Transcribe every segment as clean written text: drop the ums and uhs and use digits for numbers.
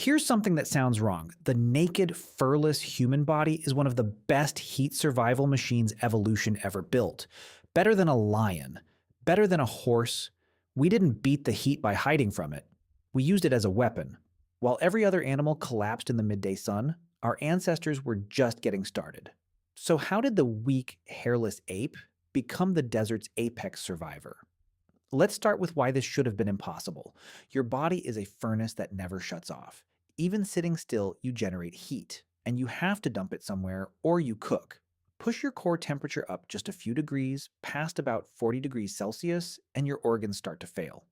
Here's something that sounds wrong. The naked, furless human body is one of the best heat survival machines evolution ever built. Better than a lion, better than a horse. We didn't beat the heat by hiding from it. We used it as a weapon. While every other animal collapsed in the midday sun, our ancestors were just getting started. So, how did the weak, hairless ape become the desert's apex survivor? Let's start with why this should have been impossible. Your body is a furnace that never shuts off. Even sitting still, you generate heat, and you have to dump it somewhere or you cook. Push your core temperature up just a few degrees, past about 40 degrees Celsius, and your organs start to fail.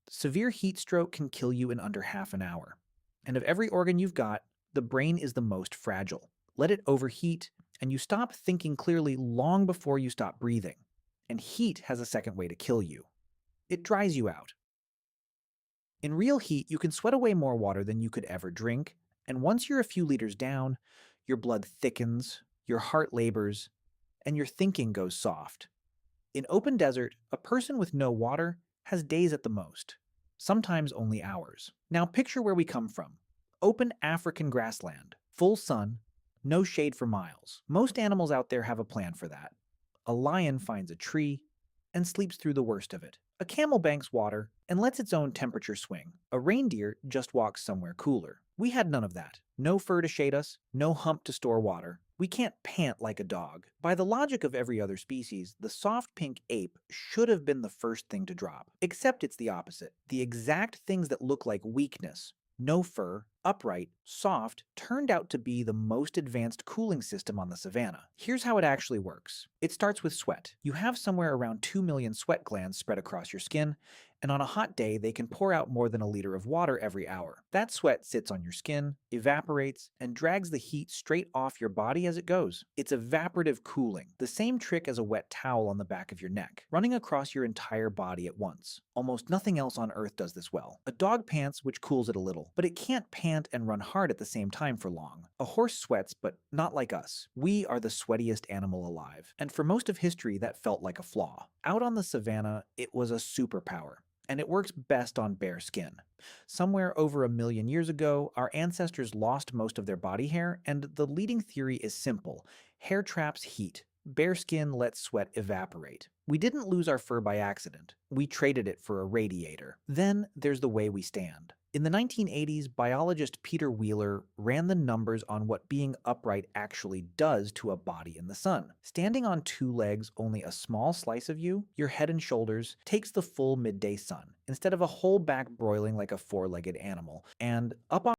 Severe heat stroke can kill you in under half an hour. And of every organ you've got, the brain is the most fragile. Let it overheat, and you stop thinking clearly long before you stop breathing. And heat has a second way to kill you. It dries you out. In real heat, you can sweat away more water than you could ever drink, and once you're a few liters down, your blood thickens, your heart labors, and your thinking goes soft. In open desert, a person with no water has days at the most, sometimes only hours. Now picture where we come from. Open African grassland, full sun, no shade for miles. Most animals out there have a plan for that. A lion finds a tree and sleeps through the worst of it. A camel banks water and lets its own temperature swing. A reindeer just walks somewhere cooler. We had none of that. No fur to shade us, no hump to store water. We can't pant like a dog. By the logic of every other species, the soft pink ape should have been the first thing to drop. Except it's the opposite. The exact things that look like weakness, no fur, upright, soft, turned out to be the most advanced cooling system on the savanna. Here's how it actually works. It starts with sweat. You have somewhere around 2 million sweat glands spread across your skin, and on a hot day, they can pour out more than a liter of water every hour. That sweat sits on your skin, evaporates, and drags the heat straight off your body as it goes. It's evaporative cooling, the same trick as a wet towel on the back of your neck, running across your entire body at once. Almost nothing else on Earth does this well. A dog pants, which cools it a little, but it can't pant and run hard at the same time for long. A horse sweats, but not like us. We are the sweatiest animal alive, and for most of history that felt like a flaw. Out on the savanna, it was a superpower, and it works best on bare skin. Somewhere over 1 million years ago, our ancestors lost most of their body hair, and the leading theory is simple. Hair traps heat. Bare skin lets sweat evaporate. We didn't lose our fur by accident. We traded it for a radiator. Then there's the way we stand. In the 1980s, biologist Peter Wheeler ran the numbers on what being upright actually does to a body in the sun. Standing on two legs, only a small slice of you, your head and shoulders, takes the full midday sun, instead of a whole back broiling like a four-legged animal. And up on